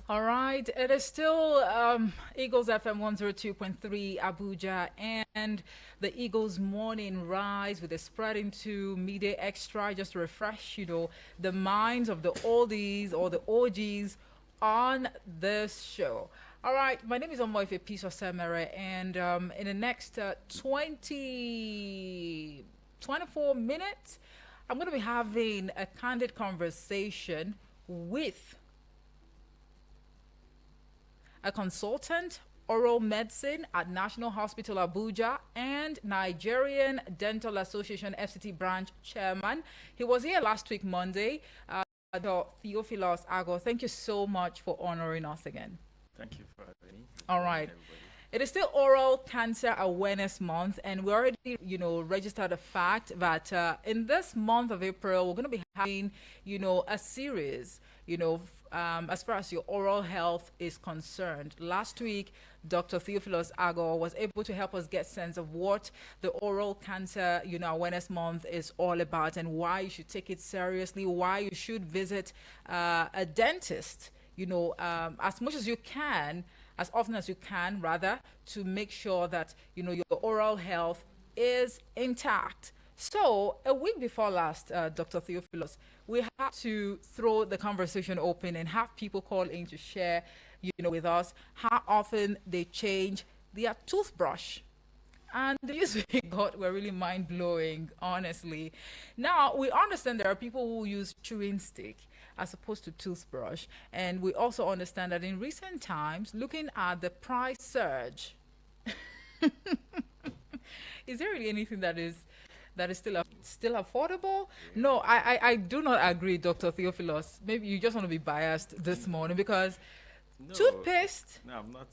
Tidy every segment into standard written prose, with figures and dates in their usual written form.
All right, it is still Eagles FM 102.3 Abuja and the Eagles Morning Rise with a spread into Midday Extra just to refresh, the minds of the oldies or the OGs on this show. All right, my name is Omoife Peace Osemere, and in the next 24 minutes, I'm going to be having a candid conversation with a consultant, oral medicine at National Hospital Abuja, and Nigerian Dental Association FCT branch chairman. He was here last week, Monday. Dr. Theophilus Ago, thank you so much for honoring us again. Thank you for having me. All Good morning, right. everybody. It is still Oral Cancer Awareness Month, and we already, registered the fact that in this month of April, we're going to be having, a series, as far as your oral health is concerned. Last week, Dr. Theophilus Agor was able to help us get sense of what the Oral Cancer, Awareness Month is all about and why you should take it seriously, why you should visit a dentist, as much as you can, as often as you can, rather, to make sure that, your oral health is intact. So, a week before last, Dr. Theophilus, we had to throw the conversation open and have people call in to share, with us how often they change their toothbrush. And the views we got were really mind blowing, honestly. Now, we understand there are people who use chewing stick as opposed to toothbrush. And we also understand that in recent times, looking at the price surge, is there really anything that is still affordable? No, I do not agree, Dr. Theophilus. Maybe you just want to be biased this morning because No, toothpaste. no, I'm not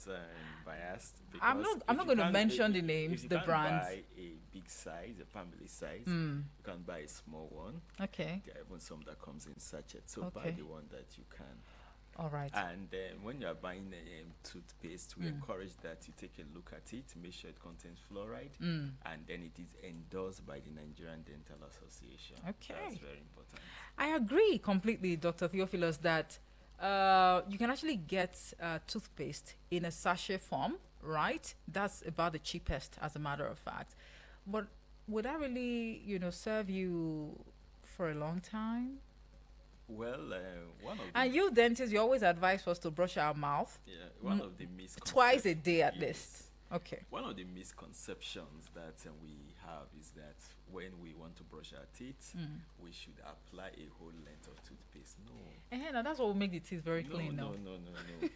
biased I'm because not going to mention the names, if you the can't brands. buy a big size, a family size, Mm, you can buy a small one. okay. There are even some that comes in sachet. So buy Okay. the one that you can. All right. And when you are buying toothpaste, we Mm. encourage that you take a look at it, make sure it contains fluoride, Mm. and then it is endorsed by the Nigerian Dental Association. Okay. That's very important. I agree completely, Dr. Theophilus, that you can actually get toothpaste in a sachet form, right? That's about the cheapest, as a matter of fact. But would that really, serve you for a long time? Well, one of the And you dentists, you always advise us to brush our mouth yeah, one Mm, of the twice a day at yes. least. Okay. One of the misconceptions that we have is that when we want to brush our teeth, Mm. we should apply a whole length of toothpaste. No. Now that's what will make the teeth very No, clean no, now. no, no, no.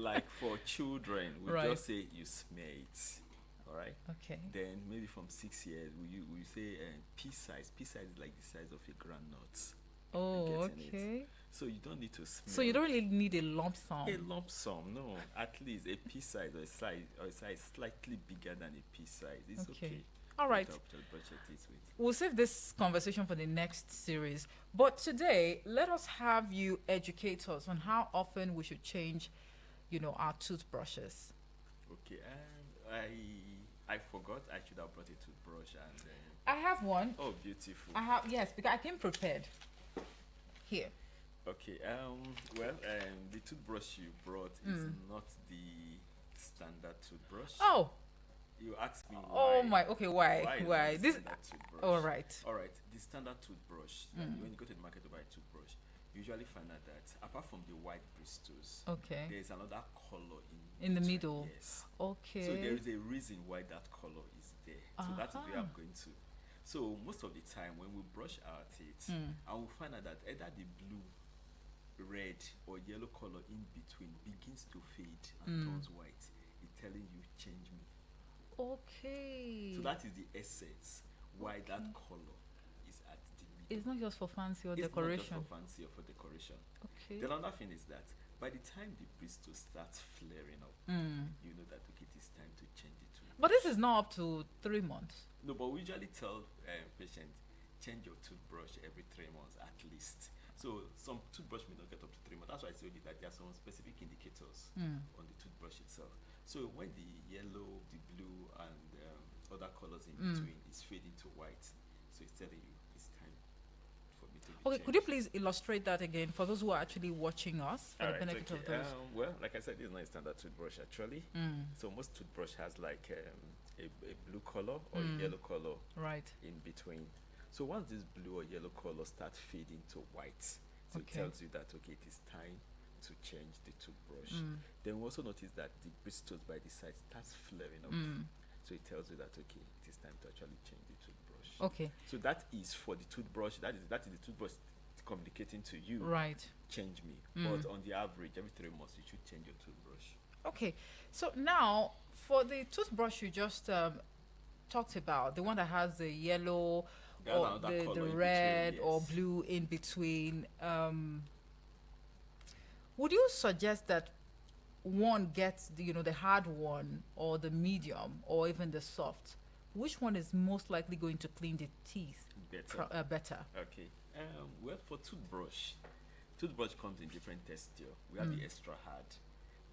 Like for children, we Right. just say you smear it. All right. Okay. Then maybe from 6 years, we say pea size. Pea size is like the size of a groundnut. Oh, getting it. okay. So you don't need to smell. So you don't really need a lump sum. A lump sum, no. At least a pea size or a size slightly bigger than a pea size. It's Okay. okay. All right. Just brush your teeth with. We'll save this conversation for the next series. But today, let us have you educate us on how often we should change, our toothbrushes. Okay, I forgot I should have brought a toothbrush and I have one. oh, beautiful. Yes, because I came prepared. Here. Okay, the toothbrush you brought is not the standard toothbrush. Oh, You asked me oh why. my. Okay, why? Why? is Why? it This. standard toothbrush? All right. All right. The standard toothbrush. When you go to the market to buy a toothbrush, you usually find out that apart from the white bristles, Okay. there is another color In the between. middle. Yes. Okay. So there is a reason why that color is there. So that is where I'm Aha. going to. So most of the time when we brush our teeth, I will find out that either the blue, red, or yellow color in between begins to fade and turns white. It's telling you change me. Okay. So that is the essence why that color is at the middle. It's not just for fancy or It's decoration. not just for fancy or for decoration. Okay. The other thing is that by the time the bristles starts flaring up, you know that okay, it is time to change it to. But this is not up to 3 months. No, but we usually tell patients change your toothbrush every 3 months at least. So some toothbrush may not get up to 3 months. That's why I told you that there are some specific indicators on the toothbrush itself. So when the yellow, the blue, and other colors in between is fading to white, so it's telling you it's time for me to be Okay, could you changed. please illustrate that again for those who are actually watching us for All the right, benefit okay. of those? Well, like I said, this is not a standard toothbrush actually. Mm, So most toothbrush has like a blue color or a mm, yellow color right. in between. So once this blue or yellow color starts fading to white, so it Okay. tells you that okay, it is time to change the toothbrush. Mm, Then we also notice that the bristles by the side starts flaring up. mm, So it tells you that okay, it is time to actually change the toothbrush. okay. So that is for the toothbrush. That is the toothbrush communicating to you. Right. Change me. Mm. But on the average, every 3 months you should change your toothbrush. Okay. So now for the toothbrush you just talked about, the one that has the yellow There's or another the color in red between, or yes. blue in between, would you suggest that one gets the hard one or the medium or even the soft? Which one is most likely going to clean the teeth Better. better? Okay. Well, for toothbrush comes in different texture. We have Mm. the extra hard,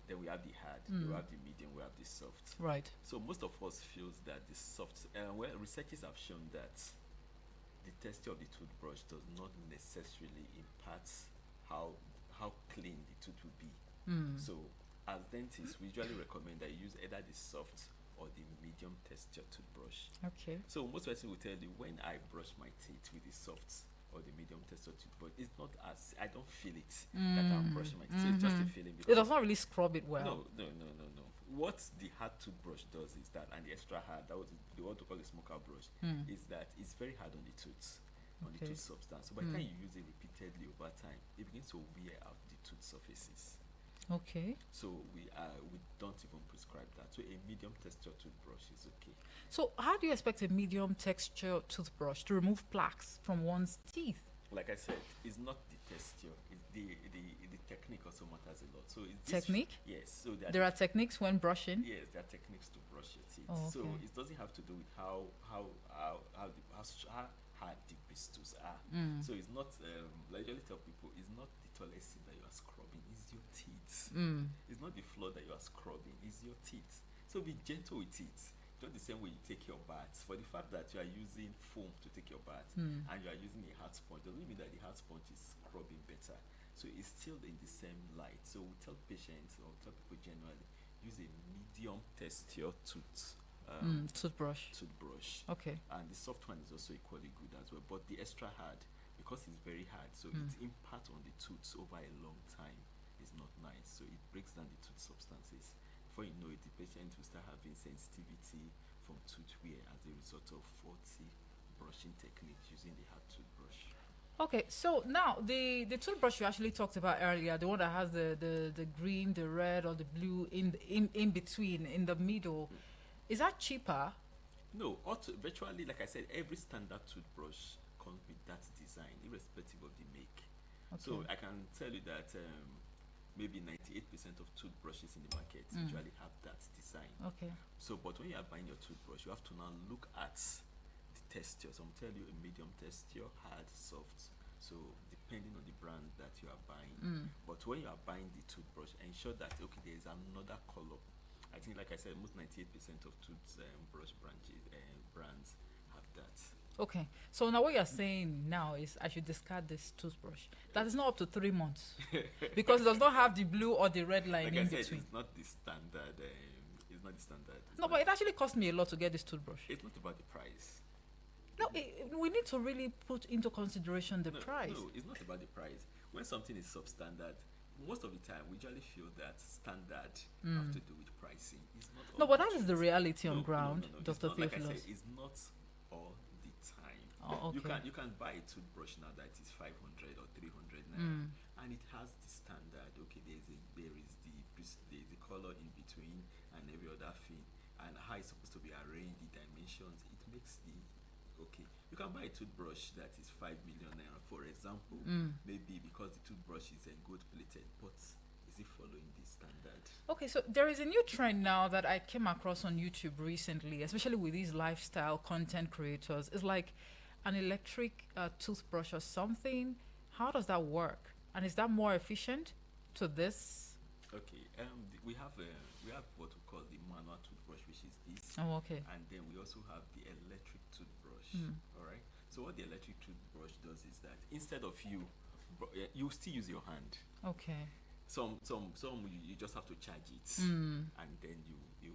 then we have the hard, Mm. we have the medium, we have the soft. Right. So most of us feels that the soft. Well, researchers have shown that the texture of the toothbrush does not necessarily impact how clean the tooth will be. Mm. So as dentists, we usually recommend that you use either the soft or the medium texture toothbrush. Okay. So most person will tell you when I brush my teeth with the soft or the medium texture toothbrush, it's not as I don't feel it that I'm brushing my teeth. So it's just a feeling It does not really scrub it well. no. What the hard toothbrush does is that, and the extra hard, that was the what to call the smoker brush, Mm. is that it's very hard on the tooth, on the Okay. tooth substance. So by the time you use it repeatedly over time, it begins to wear out the tooth surfaces. Okay. So we don't even prescribe that. So a medium texture toothbrush is okay. So how do you expect a medium texture toothbrush to remove plaques from one's teeth? Like I said, it's not the texture, it's the technique also matters a lot. So it's this, Technique? yes. So There are techniques when brushing. yes, there are techniques to brush your teeth. Oh, So okay. it doesn't have to do with how hard the bristles are. Mm. So it's not. I usually tell people, it's not the toilet seat that you are scrubbing, it's your teeth. Mm. It's not the floor that you are scrubbing, it's your teeth. So be gentle with it. Just the same way you take your bath. For the fact that you are using foam to take your bath Mm. and you are using a hard sponge, doesn't mean that the hard sponge is scrubbing better. So it's still in the same light. So we tell patients or tell people generally, use a medium texture Toothbrush. toothbrush. Okay. And the soft one is also equally good as well. But the extra hard, because it's very hard, so Mm. its impact on the tooth over a long time is not nice. So it breaks down the tooth substances. Before you know it, the patient will start having sensitivity from tooth wear as a result of faulty brushing techniques using the hard toothbrush. Okay, so now the toothbrush you actually talked about earlier, the one that has the green, the red, or the blue in between, in the middle, is that cheaper? No, virtually, like I said, every standard toothbrush comes with that design, irrespective of the make. So Okay. I can tell you that maybe 98% of toothbrushes in the market Mm. usually have that design. Okay. So, but when you are buying your toothbrush, you have to now look at the texture. Some tell you a medium texture, hard, soft. So, depending on the brand that you are buying. Mm. But when you are buying the toothbrush, ensure that okay, there is another color. I think, like I said, most 98% of toothbrush brands have that. Okay. So now what you're saying now is I should discard this toothbrush. That is not up to 3 months because it does not have the blue or the red line Like in I said, between. it's not the standard. It's not the standard. No, but it actually cost me a lot to get this toothbrush. It's not about the price. No, we need to really put into consideration the price. No, it's not about the price. When something is substandard, most of the time we usually feel that standard have to do with pricing. It's not. No, all but the that is the time. reality on No, ground, It's Dr. not, like I Theophilus. said, it's not all the time. Oh, okay. You can buy a toothbrush now that is 500 or 300 naira, Mm. and it has the standard. Okay, there is the color in between and every other thing, and how it's supposed to be arranged, the dimensions. It makes the okay. You can buy a toothbrush that is 5 million naira, for example, maybe because the toothbrush is gold plated, but is it following the standard? Okay, so there is a new trend now that I came across on YouTube recently, especially with these lifestyle content creators. It's like an electric toothbrush or something. How does that work? And is that more efficient to this? Okay, we have what we call the manual toothbrush, which is this, Oh, okay. and then we also have the electric toothbrush. All right. So what the electric toothbrush does is that instead of you still use your hand. Okay. Some you just have to charge it, and then you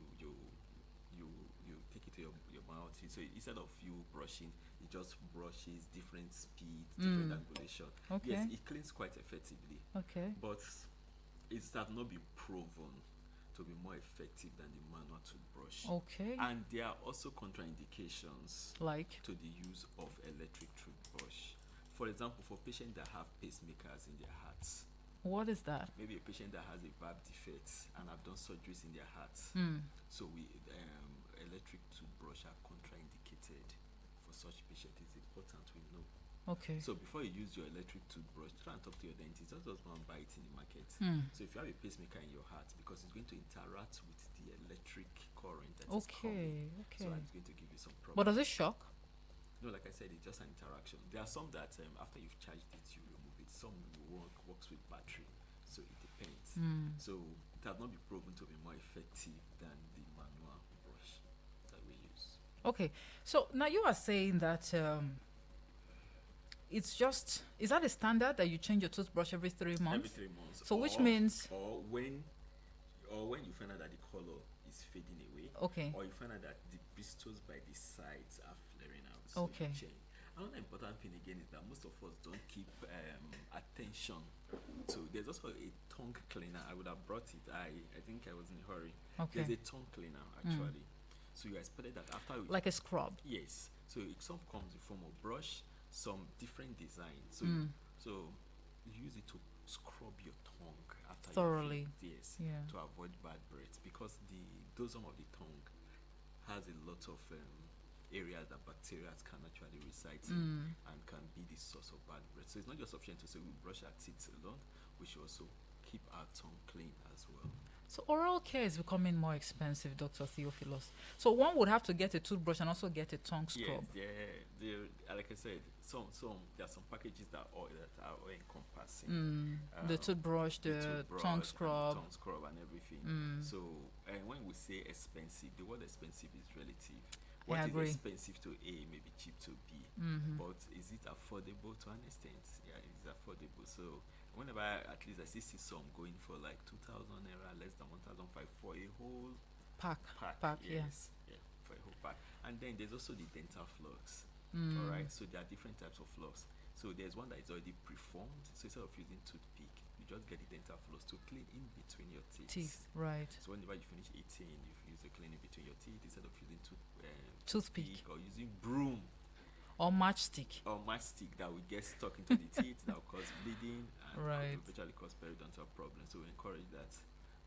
you take it to your mouth. So instead of you brushing, it just brushes different speed, different angulation. Okay. Yes, it cleans quite effectively, Okay. but it have not been proven to be more effective than the manual toothbrush. Okay. And there are also contraindications Like. to the use of electric toothbrush. For example, for patients that have pacemakers in their hearts, What is that? maybe a patient that has a valve defect and have done surgeries in their hearts. So we electric toothbrush are contraindicated for such patients. It's important we know. Okay. So before you use your electric toothbrush, try and talk to your dentist. Don't just go and buy it in the market. So if you have a pacemaker in your heart, because it's going to interact with the electric current that is coming, Okay. so it's going to give you some But problems. does it shock? No, like I said, it's just an interaction. There are some that after you've charged it, you remove it. Some works with battery, so it depends. So it has not been proven to be more effective than the manual brush that we use. Okay. So now you are saying that it's just, is that a standard that you change your toothbrush every 3 months? Every 3 months. So which means or when you find out that the color is fading away, okay. or you find out that the bristles by the sides are flaring out. So Okay. you change. Another important thing again is that most of us don't keep attention to. There's also a tongue cleaner. I would have brought it. I think I was in a hurry. Okay. There's a tongue cleaner actually. So you expected that after Like a scrub. yes. So some comes in form of brush, some different designs. So you use it to scrub your tongue after Thoroughly. yes. Yeah. To avoid bad breath, because the dosum of the tongue has a lot of areas that bacteria can actually reside in and can be the source of bad breath. So it's not just sufficient to say we brush our teeth alone, we should also keep our tongue clean as well. So oral care is becoming more expensive, Dr. Theophilus. So one would have to get a toothbrush and also get a tongue scrub. Yes, like I said, there are some packages that are all encompassing. The toothbrush, the tongue scrub. And everything. So, and when we say expensive, the word expensive is relative. What is agree. expensive to A may be cheap to B, but is it affordable to an extent? Yeah, it's affordable. So whenever at least I see some going for like 2,000 naira, less than 1,500 for a whole Pack. yes, yeah, for a whole pack. And then there's also the dental floss. All right, so there are different types of floss. So there's one that is already preformed. So instead of using toothpick, you just get the dental floss to clean in between your teeth. Right. So whenever you finish eating, you use the cleaning between your teeth instead of using Toothpick. or using broom Or matchstick. or matchstick that will get stuck into the teeth, that will cause bleeding and Right. could eventually cause periodontal problems. So we encourage that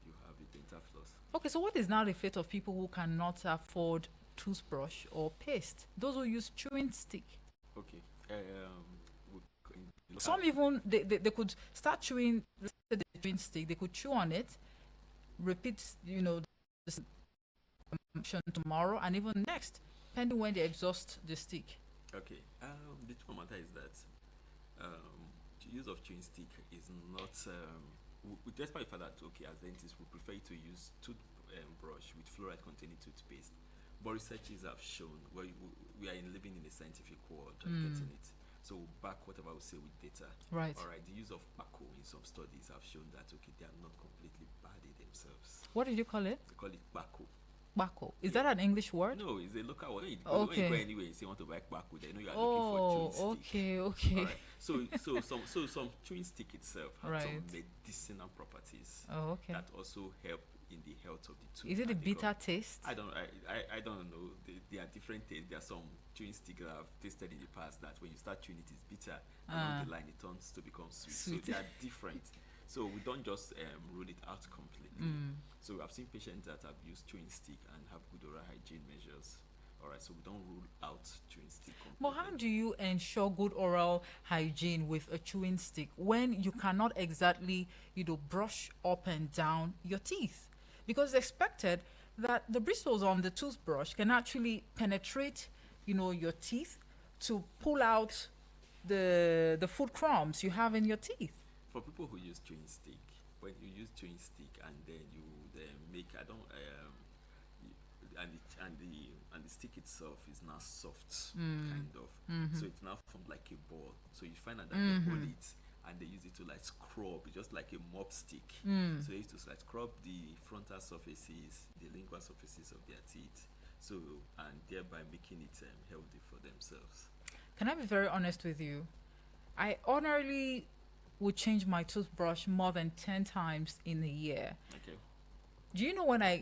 you have a dental floss. Okay, so what is now the fate of people who cannot afford toothbrush or paste? Those who use chewing stick. Okay. Some even they could start chewing the chewing stick. They could chew on it, repeat this action tomorrow and even next, depending when they exhaust the stick. Okay. The truth of the matter is that the use of chewing stick is not. Despite the fact that as dentists we prefer to use toothbrush with fluoride-containing toothpaste, but researchers have shown we are living in a scientific world and getting it. So we'll back whatever we say with data. Right. All right. The use of Paco in some studies have shown that they are not completely bad in themselves. What did you call it? They call it Paco. Bako. Is that an English word? No, it's a local word. When you Okay. go anywhere, you say you want to buy Paco, they know you are looking for chewing stick. Okay. All right. So some chewing stick itself has some Right. medicinal properties Oh, okay. that also help in the health of the tooth. Is it the and the bitter gum. taste? I don't know. There are different tastes. There are some chewing stick that I've tasted in the past that when you start chewing it's bitter, and on the line it turns to become sweet. Sweet. So they are different. So we don't just rule it out completely. So I've seen patients that have used chewing stick and have good oral hygiene measures. All right, so we don't rule out chewing stick completely. But how do you ensure good oral hygiene with a chewing stick when you cannot exactly, brush up and down your teeth? Because it's expected that the bristles on the toothbrush can actually penetrate, your teeth to pull out the food crumbs you have in your teeth. For people who use chewing stick, when you use chewing stick and then you make and the stick itself is now soft, kind of. So it's now formed like a ball. So you find out that they hold it and they use it to like scrub, it's just like a mop stick. So they used to like scrub the frontal surfaces, the lingual surfaces of their teeth. So and thereby making it healthy for themselves. Can I be very honest with you? I ordinarily would change my toothbrush more than 10 times in a year. Okay. Do you know when I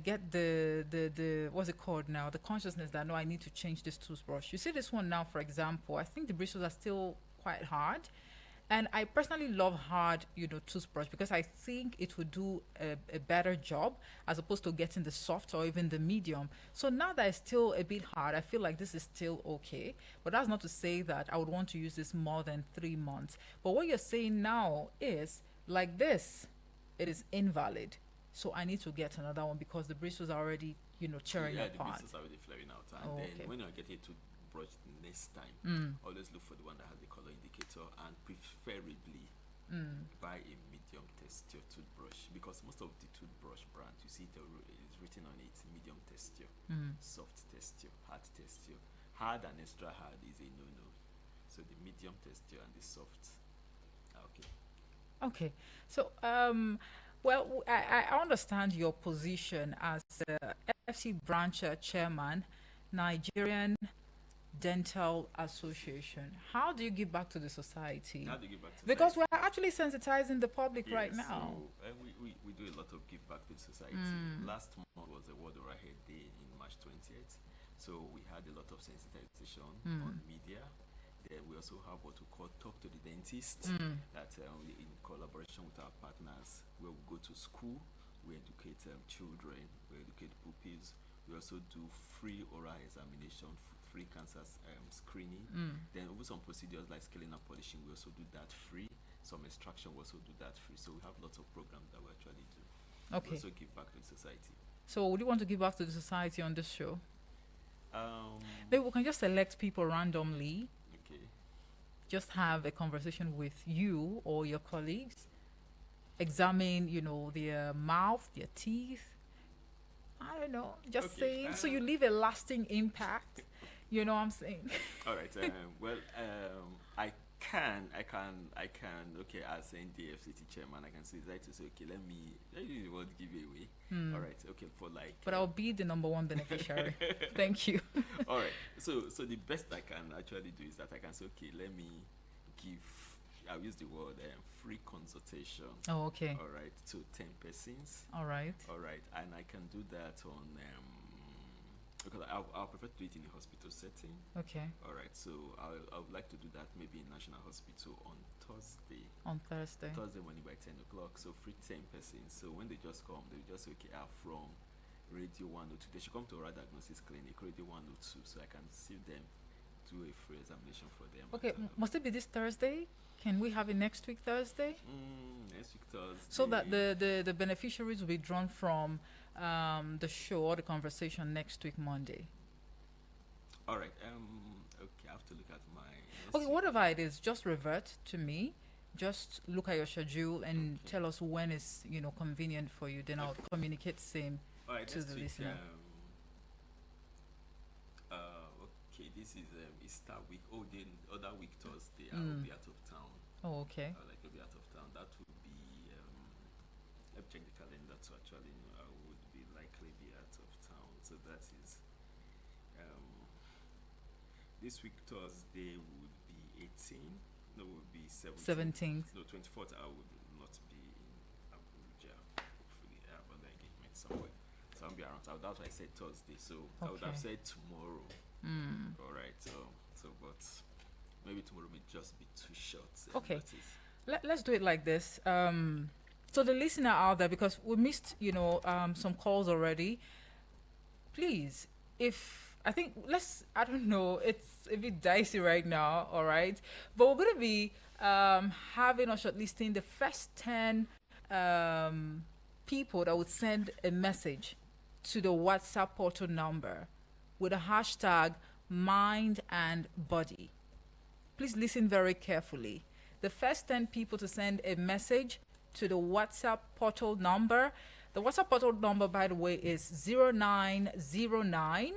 get the what's it called now? The consciousness that no, I need to change this toothbrush. You see this one now, for example, I think the bristles are still quite hard. And I personally love hard, toothbrush because I think it would do a better job as opposed to getting the soft or even the medium. So now that it's still a bit hard, I feel like this is still okay. But that's not to say that I would want to use this more than 3 months. But what you're saying now is like this, it is invalid. So I need to get another one because the bristles are already, tearing Yeah, the apart. bristles are already flaring out. And Oh, then okay. when you get a toothbrush next time, always look for the one that has the color indicator and preferably buy a medium texture toothbrush because most of the toothbrush brands you see is written on it medium texture, soft texture, hard texture. Hard and extra hard is a no-no. So the medium texture and the soft are okay. Okay. So, well, I understand your position as the FC branch chairman, Nigerian Dental Association. How do you give back to the society? How do you give back to Because society? we're actually sensitizing the public right Yes, now. So, we do a lot of give back to society. Last month was a World Oral Health Day in March 20th. So we had a lot of sensitization on media. Then we also have what we call Talk to the Dentist, that in collaboration with our partners, where we go to school, we educate children, we educate pupils. We also do free oral examination, free cancer screening. Then over some procedures like scaling and polishing, we also do that free. Some extraction, we also do that free. So we have lots of programs that we actually do. We Okay. also give back to the society. So, would you want to give back to the society on this show? Um, Maybe we can just select people randomly, okay. just have a conversation with you or your colleagues, examine, their mouth, their teeth. I don't know, just Okay, saying. So you leave a lasting impact. You know what I'm saying? All right. Well, I can. Okay, as NDFCT chairman, I can say that to say, okay, let me use the word giveaway. All right. Okay, for like. But I'll be the number one beneficiary. Thank you. All right. So the best I can actually do is that I can say, okay, let me give. I'll use the word free consultation. Oh, okay. All right, to 10 persons. All right. All right, and I can do that on because I'll prefer to do it in a hospital setting. Okay. All right, so I would like to do that maybe in National Hospital on Thursday. On Thursday. Thursday morning by 10 o'clock. So free 10 persons. So when they just come, they just say, okay, I'm from Radio 102. They should come to our diagnosis clinic, Radio 102, so I can see them, do a free examination for them. Okay. And, Must it be this Thursday? Can we have it next week Thursday? next week Thursday. So that the beneficiaries will be drawn from the show or the conversation next week Monday. All right. Okay, I have to look at my. Okay, whatever it is, just revert to me. Just look at your schedule and Okay. tell us when is convenient for you. Then I'll communicate same. All right, to next the week, listener. Okay, this is Easter week. Oh, the other week Thursday, I will be out of town. Oh, okay. I'll be out of town. That would be. Let me check the calendar to actually know I would be likely be out of town. So that is. This week Thursday would be 18. No, would be 17. 17th. No, 24th. I would not be in Abuja. Hopefully, I have other engagement somewhere. So I'll be around. So that's why I said Thursday. So I would have Okay. said tomorrow. All right. So but maybe tomorrow may just be too short. Okay. notice. Let's do it like this. So the listener out there, because we missed, some calls already. Please, if I think I don't know, it's a bit dicey right now, all right. But we're gonna be having or shortlisting the first 10 people that would send a message to the WhatsApp portal number with a hashtag mind and body. Please listen very carefully. The first 10 people to send a message to the WhatsApp portal number The WhatsApp portal number, by the way, is 0909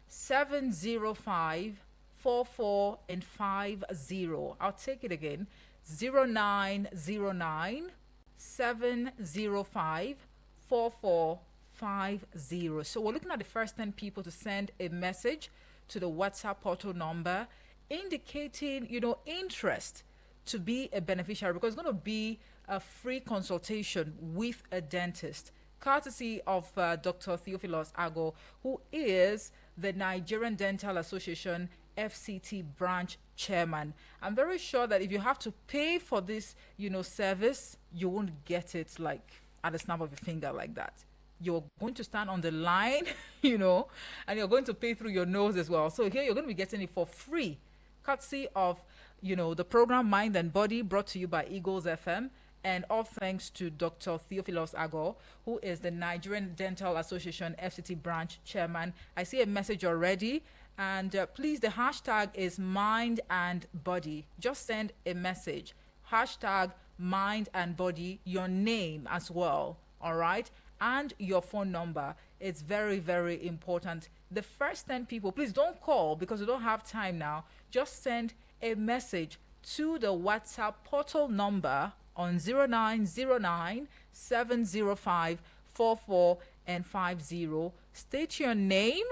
705 44 and 50. I'll take it again. 0909 705 4450. So we're looking at the first 10 people to send a message to the WhatsApp portal number indicating, interest to be a beneficiary, because it's going to be a free consultation with a dentist, courtesy of Dr. Theophilus Ago, who is the Nigerian Dental Association FCT branch chairman. I'm very sure that if you have to pay for this, service, you won't get it like at the snap of a finger like that. You're going to stand on the line, and you're going to pay through your nose as well. So here you're going to be getting it for free, courtesy of, the program Mind and Body, brought to you by Eagles FM. And all thanks to Dr. Theophilus Ago, who is the Nigerian Dental Association FCT branch chairman. I see a message already. And please, the hashtag is Mind and Body. Just send a message. Hashtag Mind and Body, your name as well. All right? And your phone number. It's very, very important. The first 10 people, please don't call because we don't have time now. Just send a message to the WhatsApp portal number on 0909 705 44 and 50. State your name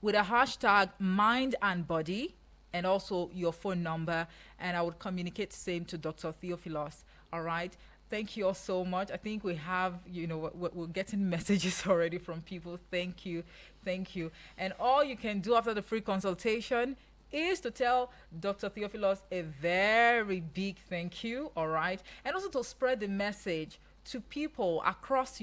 with a hashtag Mind and Body and also your phone number, and I would communicate the same to Dr. Theophilus. All right. Thank you all so much. I think we have, we're getting messages already from people. Thank you. Thank you. And all you can do after the free consultation is to tell Dr. Theophilus a very big thank you, all right? And also to spread the message to people across,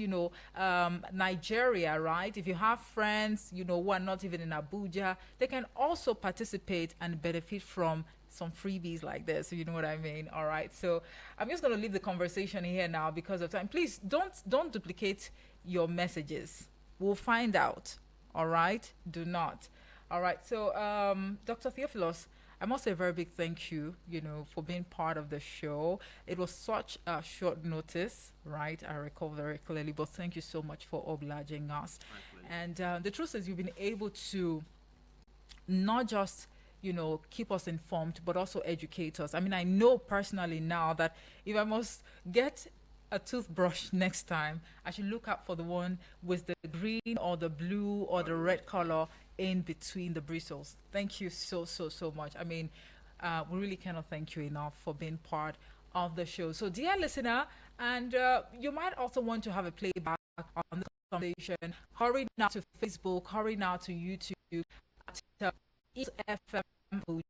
Nigeria, right? If you have friends, who are not even in Abuja, they can also participate and benefit from some freebies like this, you know what I mean? All right. So I'm just going to leave the conversation here now because of time. Please don't duplicate your messages. We'll find out. All right. Do not. All right. So, Dr. Theophilus, I must say a very big thank you, for being part of the show. It was such a short notice, right? I recall very clearly, but thank you so much for obliging us. And the truth is you've been able to not just, keep us informed, but also educate us. I mean, I know personally now that if I must get a toothbrush next time, I should look out for the one with the green or the blue or the red color in between the bristles. Thank you so much. I mean, we really cannot thank you enough for being part of the show. So, dear listener, and you might also want to have a playback on the conversation. Hurry now to Facebook, hurry now to YouTube at Eagles FM Abuja.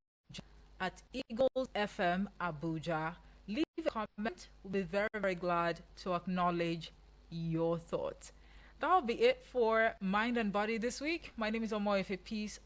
At Eagles FM Abuja. Leave a comment. We'll be very, very glad to acknowledge your thoughts. That'll be it for Mind and Body this week. My name is Omoefe. Peace.